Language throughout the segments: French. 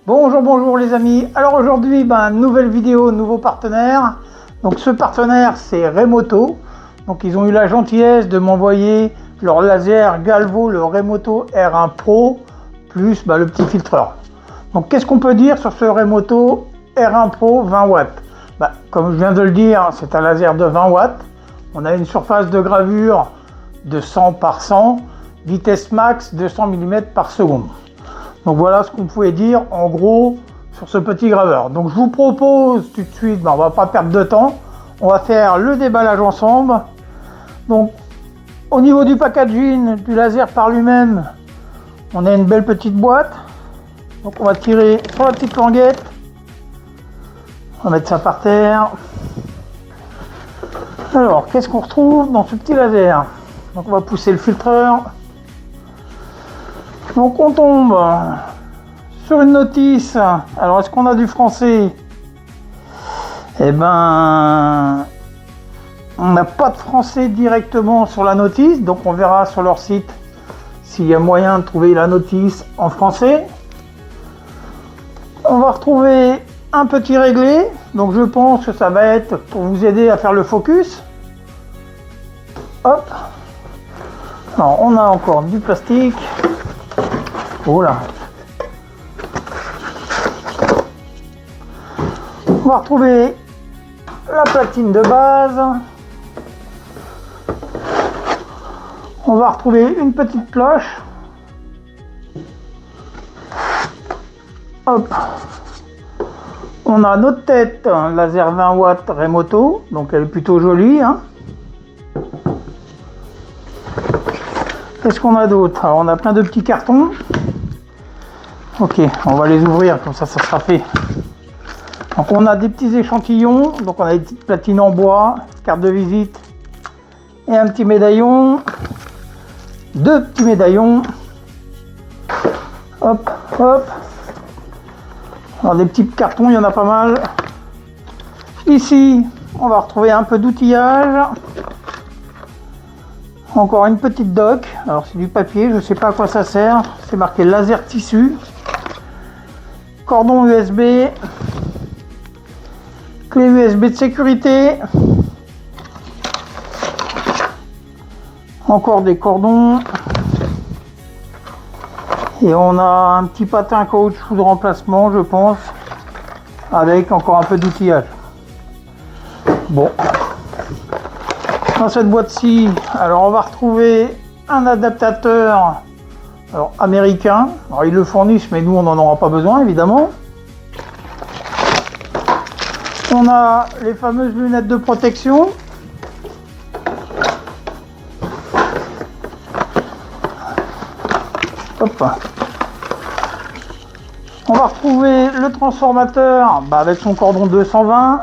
Bonjour les amis. Alors aujourd'hui, nouvelle vidéo, nouveau partenaire. Donc ce partenaire c'est Remoto. Donc ils ont eu la gentillesse de m'envoyer leur laser Galvo, le Remoto R1 Pro, plus le petit filtreur. Donc qu'est-ce qu'on peut dire sur ce Remoto R1 Pro 20 watts? Comme je viens de le dire, c'est un laser de 20 watts. On a une surface de gravure de 100 par 100, vitesse max 200 mm par seconde. Donc voilà ce qu'on pouvait dire en gros sur ce petit graveur. Donc je vous propose tout de suite, on va pas perdre de temps, on va faire le déballage ensemble. Donc au niveau du packaging du laser par lui-même, on a une belle petite boîte. Donc on va tirer sur la petite languette, on va mettre ça par terre. Alors qu'est-ce qu'on retrouve dans ce petit laser? Donc on va pousser le filtreur. Donc on tombe sur une notice. Alors est-ce qu'on a du français? Eh ben, on n'a pas de français directement sur la notice, donc on verra sur leur site s'il y a moyen de trouver la notice en français. On va retrouver un petit réglé, donc je pense que ça va être pour vous aider à faire le focus. Hop. Alors on a encore du plastique. Oh là. On va retrouver la platine de base. On va retrouver une petite cloche. Hop. On a notre tête laser 20 watts Remoto, donc elle est plutôt jolie. Qu'est-ce qu'on a d'autre? Alors on a plein de petits cartons. Ok, on va les ouvrir, comme ça sera fait. Donc on a des petits échantillons, donc on a des petites platines en bois, carte de visite et un petit médaillon. Deux petits médaillons. Hop, hop. Alors des petits cartons, il y en a pas mal. Ici, on va retrouver un peu d'outillage. Encore une petite doc. Alors c'est du papier, je ne sais pas à quoi ça sert. C'est marqué laser tissu. Cordon USB, clé USB de sécurité, encore des cordons, et on a un petit patin caoutchouc de remplacement, je pense, avec encore un peu d'outillage. Bon, dans cette boîte-ci, alors on va retrouver un adaptateur. Alors américain, alors ils le fournissent mais nous on n'en aura pas besoin évidemment. On a les fameuses lunettes de protection. Hop. On va retrouver le transformateur avec son cordon 220.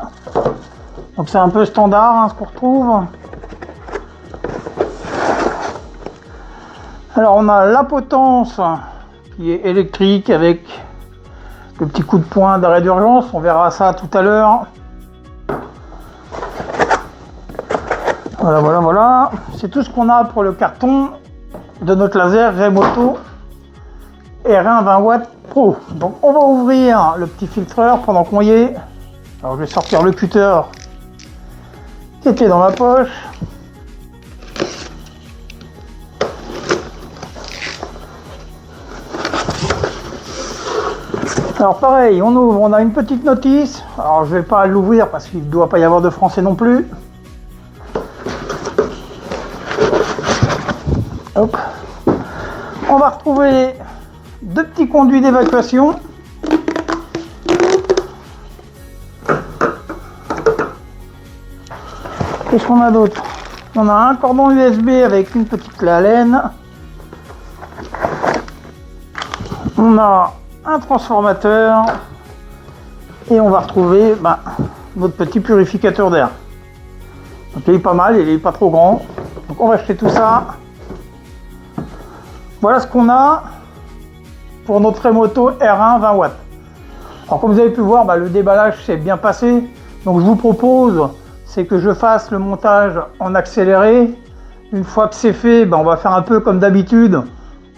Donc c'est un peu standard ce qu'on retrouve. Alors on a la potence qui est électrique avec le petit coup de poing d'arrêt d'urgence, on verra ça tout à l'heure. Voilà, c'est tout ce qu'on a pour le carton de notre laser Remoto R1 20 watts Pro. Donc on va ouvrir le petit filtreur pendant qu'on y est. Alors je vais sortir le cutter qui était dans ma poche. Alors pareil, on ouvre, on a une petite notice. Alors je vais pas l'ouvrir parce qu'il ne doit pas y avoir de français non plus. Hop. On va retrouver deux petits conduits d'évacuation. Qu'est-ce qu'on a d'autre? On a un cordon USB avec une petite clé Allen. On a un transformateur et on va retrouver notre petit purificateur d'air. Donc il est pas mal, il est pas trop grand. Donc on va acheter tout ça. Voilà ce qu'on a pour notre Remoto R1 20 watts. Alors comme vous avez pu voir, le déballage s'est bien passé. Donc je vous propose, c'est que je fasse le montage en accéléré. Une fois que c'est fait, on va faire un peu comme d'habitude.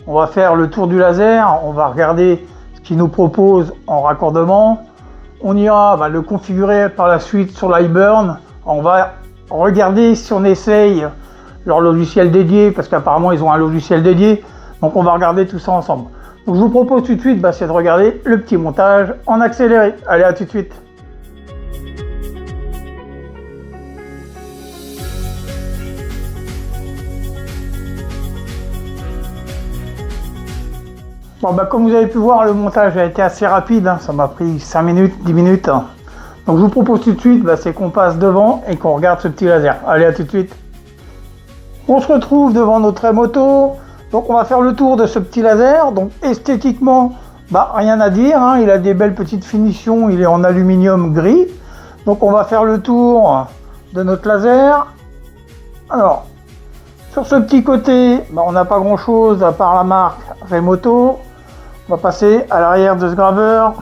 On va faire le tour du laser, on va regarder ce qui nous propose en raccordement. On ira le configurer par la suite sur l'iBurn. On va regarder si on essaye leur logiciel dédié, parce qu'apparemment ils ont un logiciel dédié. Donc on va regarder tout ça ensemble. Donc je vous propose tout de suite c'est de regarder le petit montage en accéléré. Allez, à tout de suite. Bon, comme vous avez pu voir, le montage a été assez rapide, hein. Ça m'a pris 5 minutes, 10 minutes. Hein. Donc je vous propose tout de suite c'est qu'on passe devant et qu'on regarde ce petit laser. Allez, à tout de suite. On se retrouve devant notre Remoto. Donc on va faire le tour de ce petit laser. Donc esthétiquement, rien à dire, hein. Il a des belles petites finitions, il est en aluminium gris. Donc on va faire le tour de notre laser. Alors, sur ce petit côté, on n'a pas grand chose à part la marque Remoto. On va passer à l'arrière de ce graveur.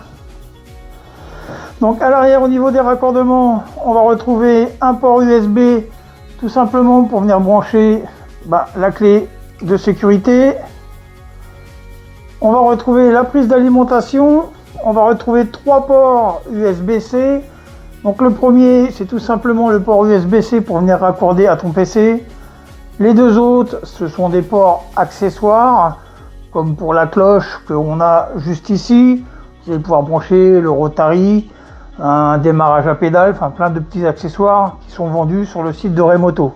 Donc à l'arrière, au niveau des raccordements, on va retrouver un port USB, tout simplement pour venir brancher la clé de sécurité. On va retrouver la prise d'alimentation. On va retrouver 3 ports USB-C. Donc le premier, c'est tout simplement le port USB-C pour venir raccorder à ton PC. Les 2 autres, ce sont des ports accessoires, comme pour la cloche qu'on a juste ici. Vous allez pouvoir brancher le Rotary, un démarrage à pédale, plein de petits accessoires qui sont vendus sur le site de Remoto.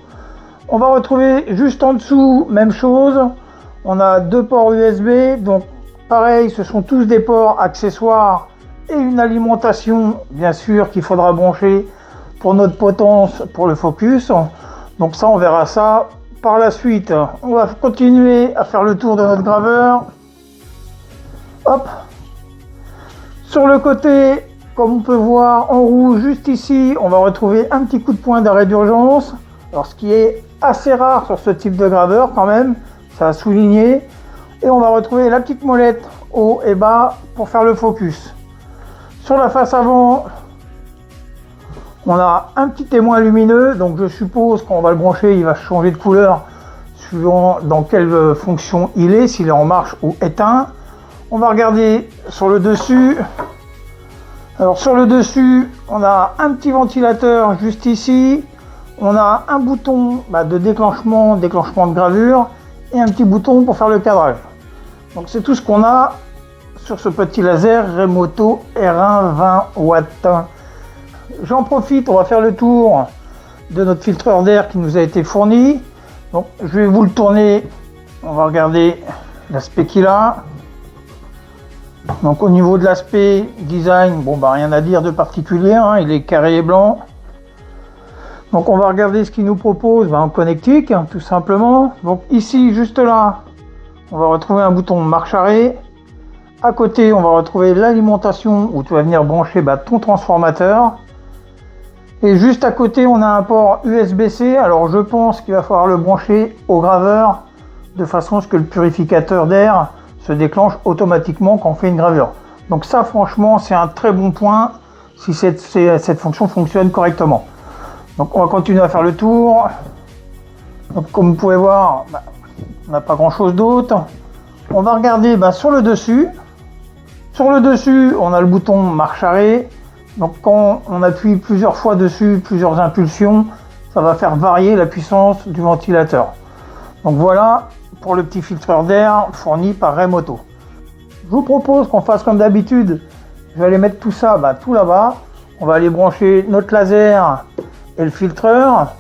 On va retrouver juste en dessous, même chose. On a 2 ports USB, donc pareil, ce sont tous des ports accessoires et une alimentation, bien sûr, qu'il faudra brancher pour notre potence, pour le focus. Donc ça, on verra ça par la suite. On va continuer à faire le tour de notre graveur. Hop. Sur le côté, comme on peut voir en rouge juste ici, on va retrouver un petit coup de poing d'arrêt d'urgence. Alors ce qui est assez rare sur ce type de graveur quand même, ça a souligné. Et on va retrouver la petite molette haut et bas pour faire le focus. Sur la face avant, on a un petit témoin lumineux, donc je suppose qu'on va le brancher, il va changer de couleur suivant dans quelle fonction il est, s'il est en marche ou éteint. On va regarder sur le dessus. Alors sur le dessus, on a un petit ventilateur juste ici. On a un bouton de déclenchement de gravure et un petit bouton pour faire le cadrage. Donc c'est tout ce qu'on a sur ce petit laser Remoto R1 20 watts. J'en profite, on va faire le tour de notre filtreur d'air qui nous a été fourni. Donc je vais vous le tourner, on va regarder l'aspect qu'il a. Donc au niveau de l'aspect design, rien à dire de particulier, hein, il est carré et blanc. Donc on va regarder ce qu'il nous propose en connectique, tout simplement. Donc ici, juste là, on va retrouver un bouton marche arrêt. À côté, on va retrouver l'alimentation où tu vas venir brancher ton transformateur. Et juste à côté, on a un port USB-C. Alors je pense qu'il va falloir le brancher au graveur de façon à ce que le purificateur d'air se déclenche automatiquement quand on fait une gravure. Donc ça, franchement, c'est un très bon point si cette fonction fonctionne correctement. Donc on va continuer à faire le tour. Donc comme vous pouvez voir, on n'a pas grand chose d'autre. On va regarder sur le dessus. Sur le dessus, on a le bouton marche arrêt. Donc quand on appuie plusieurs fois dessus, plusieurs impulsions, ça va faire varier la puissance du ventilateur. Donc voilà pour le petit filtreur d'air fourni par Remoto. Je vous propose qu'on fasse comme d'habitude. Je vais aller mettre tout ça tout là-bas. On va aller brancher notre laser et le filtreur.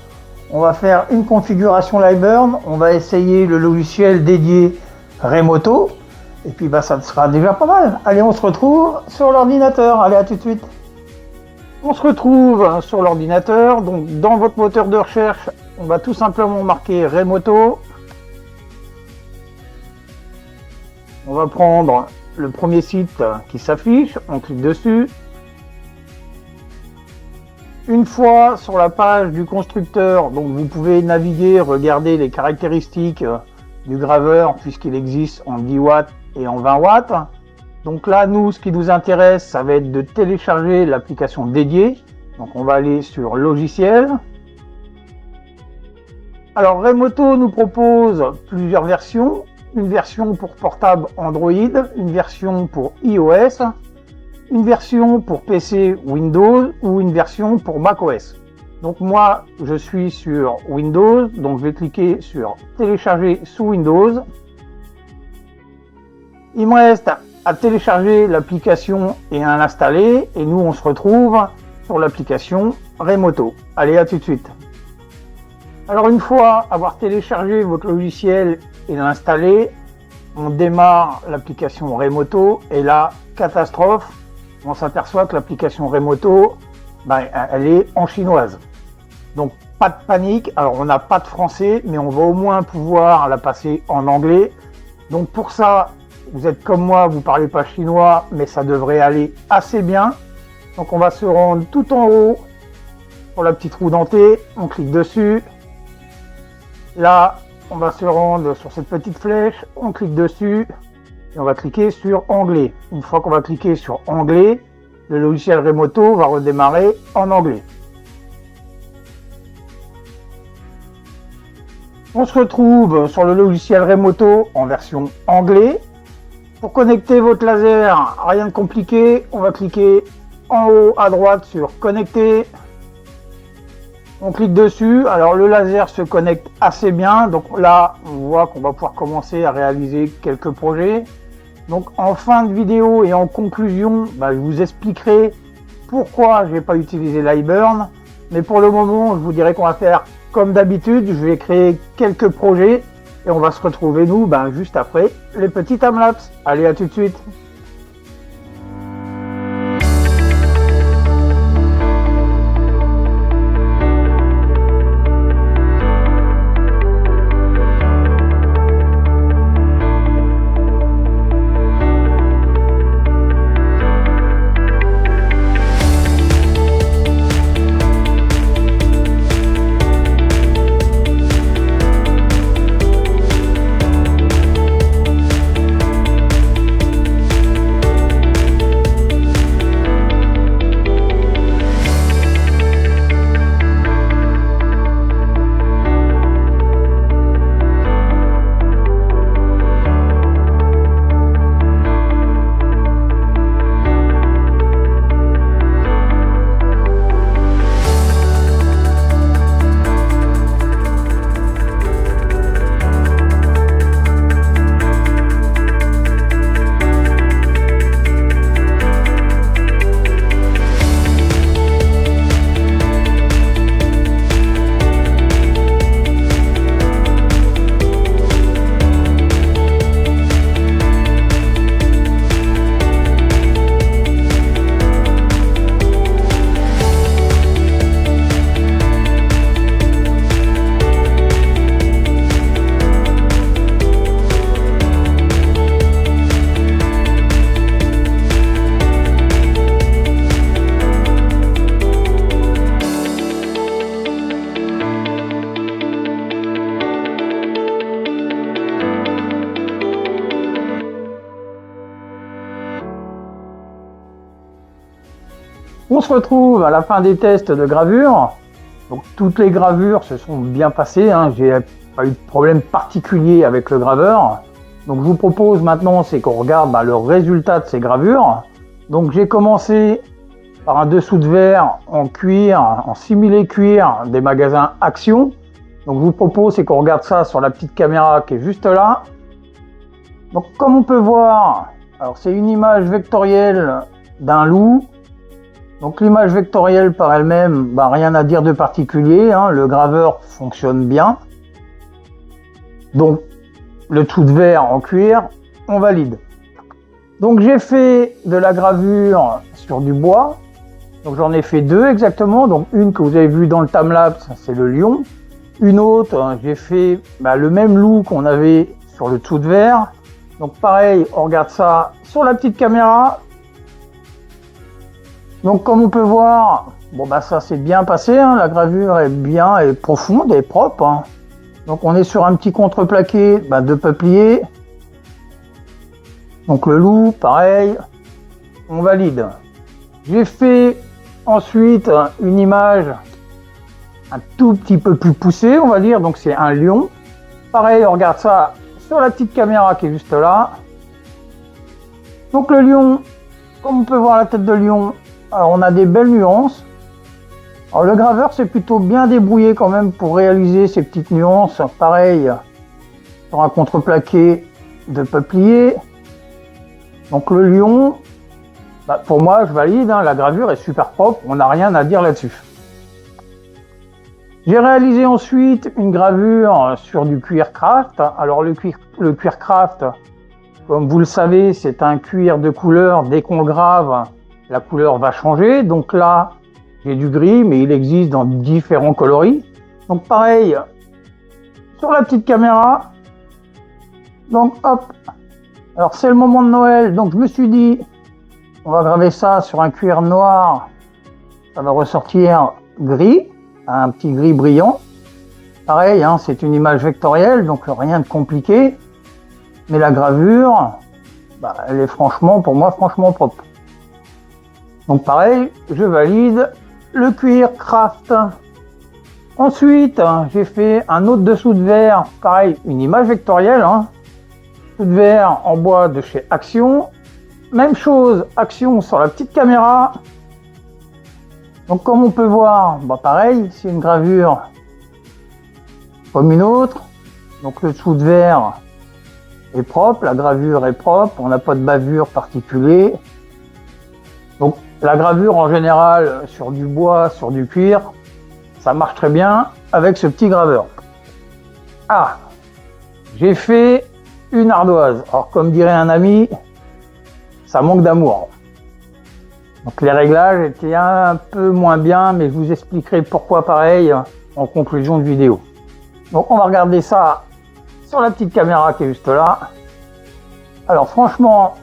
On va faire une configuration l'iBurn. On va essayer le logiciel dédié Remoto. Et puis ça sera déjà pas mal. Allez, on se retrouve sur l'ordinateur. Allez, à tout de suite. On se retrouve sur l'ordinateur. Donc dans votre moteur de recherche, on va tout simplement marquer Remoto. On va prendre le premier site qui s'affiche, on clique dessus. Une fois sur la page du constructeur, donc vous pouvez naviguer, regarder les caractéristiques du graveur puisqu'il existe en 10 watts et en 20 watts. Donc là, nous, ce qui nous intéresse, ça va être de télécharger l'application dédiée. Donc on va aller sur logiciel. Alors Remoto nous propose plusieurs versions. une version pour portable Android, une version pour iOS, une version pour PC Windows ou une version pour macOS. Donc moi, je suis sur Windows, donc je vais cliquer sur télécharger sous Windows. Il me reste à télécharger l'application et à l'installer, et nous on se retrouve sur l'application Remoto. Allez, à tout de suite. Alors une fois avoir téléchargé votre logiciel et l'installé, on démarre l'application Remoto et là, catastrophe, on s'aperçoit que l'application Remoto, elle est en chinoise. Donc pas de panique, alors on n'a pas de français, mais on va au moins pouvoir la passer en anglais. Donc pour ça, vous êtes comme moi, vous ne parlez pas chinois, mais ça devrait aller assez bien. Donc on va se rendre tout en haut pour la petite roue dentée, on clique dessus. Là, on va se rendre sur cette petite flèche, on clique dessus et on va cliquer sur anglais. Une fois qu'on va cliquer sur anglais, le logiciel Remoto va redémarrer en anglais. On se retrouve sur le logiciel Remoto en version anglais. Pour connecter votre laser, rien de compliqué, on va cliquer en haut à droite sur connecter. On clique dessus, alors le laser se connecte assez bien, donc là on voit qu'on va pouvoir commencer à réaliser quelques projets. Donc en fin de vidéo et en conclusion, je vous expliquerai pourquoi je n'ai pas utilisé l'iBurn, mais pour le moment je vous dirai qu'on va faire comme d'habitude, je vais créer quelques projets et on va se retrouver nous juste après les petits timelapses. Allez, à tout de suite. On se retrouve à la fin des tests de gravure. Donc toutes les gravures se sont bien passées, j'ai pas eu de problème particulier avec le graveur. Donc je vous propose maintenant, c'est qu'on regarde le résultat de ces gravures. Donc j'ai commencé par un dessous de verre en cuir, en similé cuir des magasins Action. Donc je vous propose, c'est qu'on regarde ça sur la petite caméra qui est juste là. Donc comme on peut voir, alors c'est une image vectorielle d'un loup. Donc l'image vectorielle par elle-même, rien à dire de particulier, le graveur fonctionne bien. Donc le tout de verre en cuir, on valide. Donc j'ai fait de la gravure sur du bois. Donc j'en ai fait deux exactement. Donc une que vous avez vue dans le timelapse, c'est le lion. Une autre, j'ai fait le même loup qu'on avait sur le tout de verre. Donc pareil, on regarde ça sur la petite caméra. Donc comme on peut voir, ça s'est bien passé, la gravure est bien et profonde et propre. Donc on est sur un petit contreplaqué de peuplier. Donc le loup, pareil, on valide. J'ai fait ensuite une image un tout petit peu plus poussée, on va dire, donc c'est un lion. Pareil, on regarde ça sur la petite caméra qui est juste là. Donc le lion, comme on peut voir la tête de lion, alors on a des belles nuances. Alors le graveur s'est plutôt bien débrouillé quand même pour réaliser ces petites nuances. Pareil sur un contreplaqué de peuplier. Donc le lion, pour moi je valide, hein, la gravure est super propre, on n'a rien à dire là-dessus. J'ai réalisé ensuite une gravure sur du cuir craft. Alors le cuir craft, comme vous le savez, c'est un cuir de couleur. Dès qu'on le grave, la couleur va changer. Donc là, j'ai du gris, mais il existe dans différents coloris. Donc pareil, sur la petite caméra. Donc hop, alors c'est le moment de Noël. Donc je me suis dit, on va graver ça sur un cuir noir. Ça va ressortir gris. Un petit gris brillant. Pareil, hein, c'est une image vectorielle, donc rien de compliqué. Mais la gravure, elle est franchement, pour moi, franchement propre. Donc pareil, je valide le cuir craft. Ensuite, j'ai fait un autre dessous de verre, pareil, une image vectorielle. Hein, dessous de verre en bois de chez Action. Même chose, Action sur la petite caméra. Donc comme on peut voir, pareil, c'est une gravure comme une autre. Donc le dessous de verre est propre, la gravure est propre, on n'a pas de bavure particulière. Donc la gravure en général sur du bois, sur du cuir, ça marche très bien avec ce petit graveur. Ah, j'ai fait une ardoise. Alors comme dirait un ami, ça manque d'amour. Donc les réglages étaient un peu moins bien, mais je vous expliquerai pourquoi pareil en conclusion de vidéo. Donc on va regarder ça sur la petite caméra qui est juste là. Alors franchement,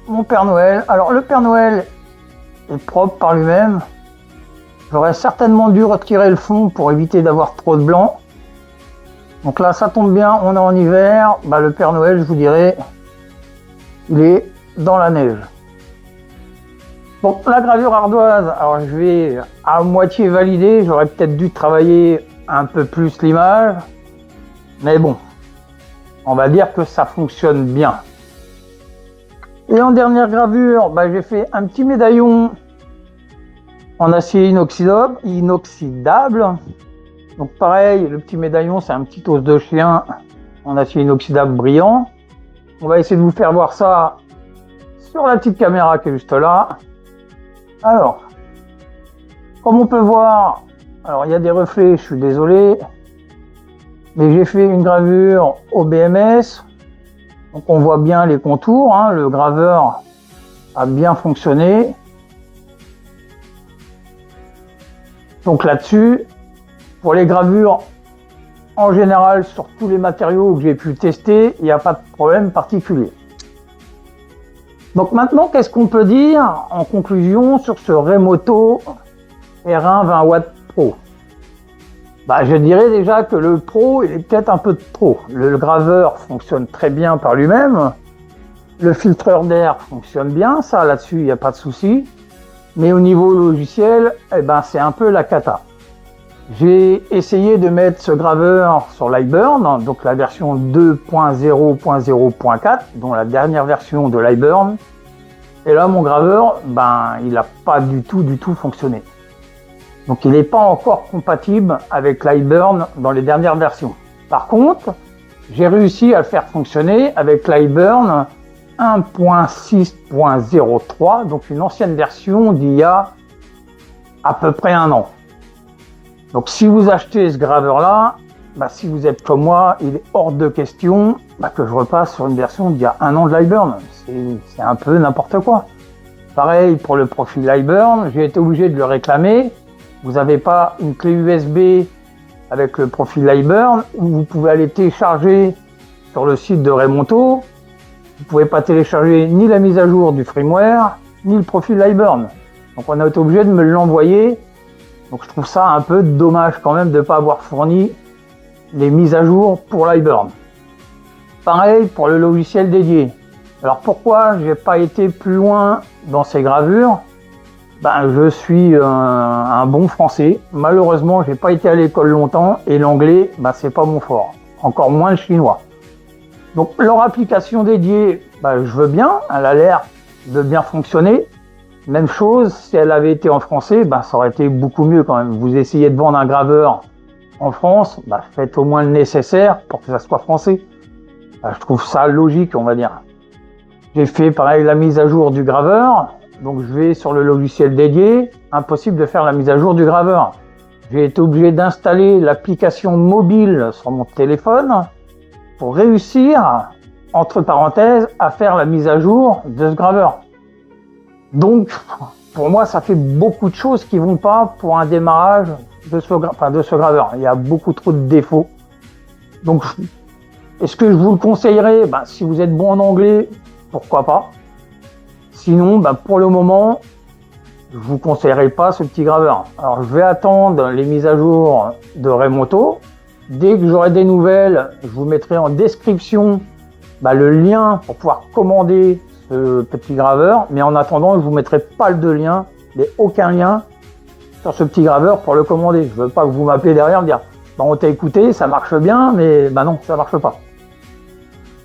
mon Père Noël, alors le Père Noël est propre par lui-même. J'aurais certainement dû retirer le fond pour éviter d'avoir trop de blanc. Donc là ça tombe bien, on est en hiver, le Père Noël je vous dirais, il est dans la neige. Donc la gravure ardoise, alors je vais à moitié valider, j'aurais peut-être dû travailler un peu plus l'image, mais bon, on va dire que ça fonctionne bien. Et en dernière gravure, j'ai fait un petit médaillon en acier inoxydable. Donc pareil, le petit médaillon, c'est un petit os de chien en acier inoxydable brillant. On va essayer de vous faire voir ça sur la petite caméra qui est juste là. Alors, comme on peut voir, alors il y a des reflets, je suis désolé, mais j'ai fait une gravure au BMS, donc on voit bien les contours, hein, le graveur a bien fonctionné. Donc là-dessus, pour les gravures en général sur tous les matériaux que j'ai pu tester, il n'y a pas de problème particulier. Donc maintenant, qu'est-ce qu'on peut dire en conclusion sur ce Remoto R1 20W Pro? Je dirais déjà que le Pro, il est peut-être un peu de trop. Le graveur fonctionne très bien par lui-même. Le filtreur d'air fonctionne bien, ça là-dessus, il n'y a pas de souci. Mais au niveau logiciel, c'est un peu la cata. J'ai essayé de mettre ce graveur sur Lightburn, donc la version 2.0.0.4, dont la dernière version de Lightburn. Et là, mon graveur, il n'a pas du tout fonctionné. Donc, il n'est pas encore compatible avec Lightburn dans les dernières versions. Par contre, j'ai réussi à le faire fonctionner avec Lightburn 1.6.03, donc une ancienne version d'il y a à peu près un an. Donc si vous achetez ce graveur-là, si vous êtes comme moi, il est hors de question que je repasse sur une version d'il y a un an de Lightburn. C'est un peu n'importe quoi. Pareil pour le profil Lightburn, j'ai été obligé de le réclamer. Vous n'avez pas une clé USB avec le profil Lightburn où vous pouvez aller télécharger sur le site de Remoto. Vous ne pouvez pas télécharger ni la mise à jour du firmware, ni le profil Lightburn. Donc on a été obligé de me l'envoyer. Donc je trouve ça un peu dommage quand même de ne pas avoir fourni les mises à jour pour Lightburn. Pareil pour le logiciel dédié. Alors pourquoi j'ai pas été plus loin dans ces gravures? Je suis un bon français. Malheureusement, j'ai pas été à l'école longtemps et l'anglais, c'est pas mon fort. Encore moins le chinois. Donc leur application dédiée, je veux bien, elle a l'air de bien fonctionner. Même chose, si elle avait été en français, ça aurait été beaucoup mieux quand même. Vous essayez de vendre un graveur en France, faites au moins le nécessaire pour que ça soit français. Je trouve ça logique, on va dire. J'ai fait pareil la mise à jour du graveur, donc je vais sur le logiciel dédié, impossible de faire la mise à jour du graveur. J'ai été obligé d'installer l'application mobile sur mon téléphone pour réussir, entre parenthèses, à faire la mise à jour de ce graveur. Donc, pour moi, ça fait beaucoup de choses qui vont pas pour un démarrage de ce graveur. Il y a beaucoup trop de défauts. Donc, est-ce que je vous le conseillerais? Si vous êtes bon en anglais, pourquoi pas. Sinon, pour le moment, je vous conseillerais pas ce petit graveur. Alors, je vais attendre les mises à jour de Remoto. Dès que j'aurai des nouvelles, je vous mettrai en description le lien pour pouvoir commander ce petit graveur. Mais en attendant, je vous mettrai pas de lien, mais aucun lien sur ce petit graveur pour le commander. Je veux pas que vous m'appelez derrière et me dire on t'a écouté, ça marche bien, mais non, ça marche pas.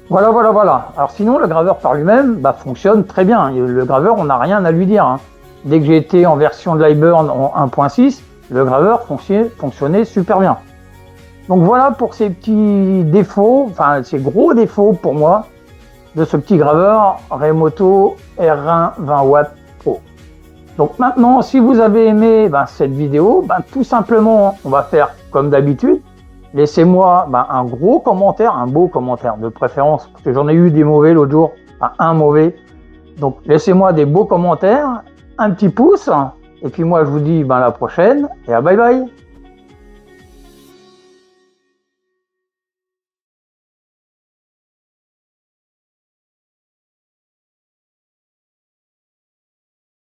Voilà. Alors sinon, le graveur par lui-même fonctionne très bien. Le graveur, on n'a rien à lui dire. Hein. Dès que j'ai été en version de Lightburn en 1.6, le graveur fonctionnait super bien. Donc voilà pour ces petits défauts, ces gros défauts pour moi, de ce petit graveur Remoto R1 20W Pro. Donc maintenant, si vous avez aimé cette vidéo, tout simplement, on va faire comme d'habitude. Laissez-moi un gros commentaire, un beau commentaire de préférence, parce que j'en ai eu des mauvais l'autre jour, un mauvais. Donc laissez-moi des beaux commentaires, un petit pouce, et puis moi je vous dis à la prochaine, et à bye bye.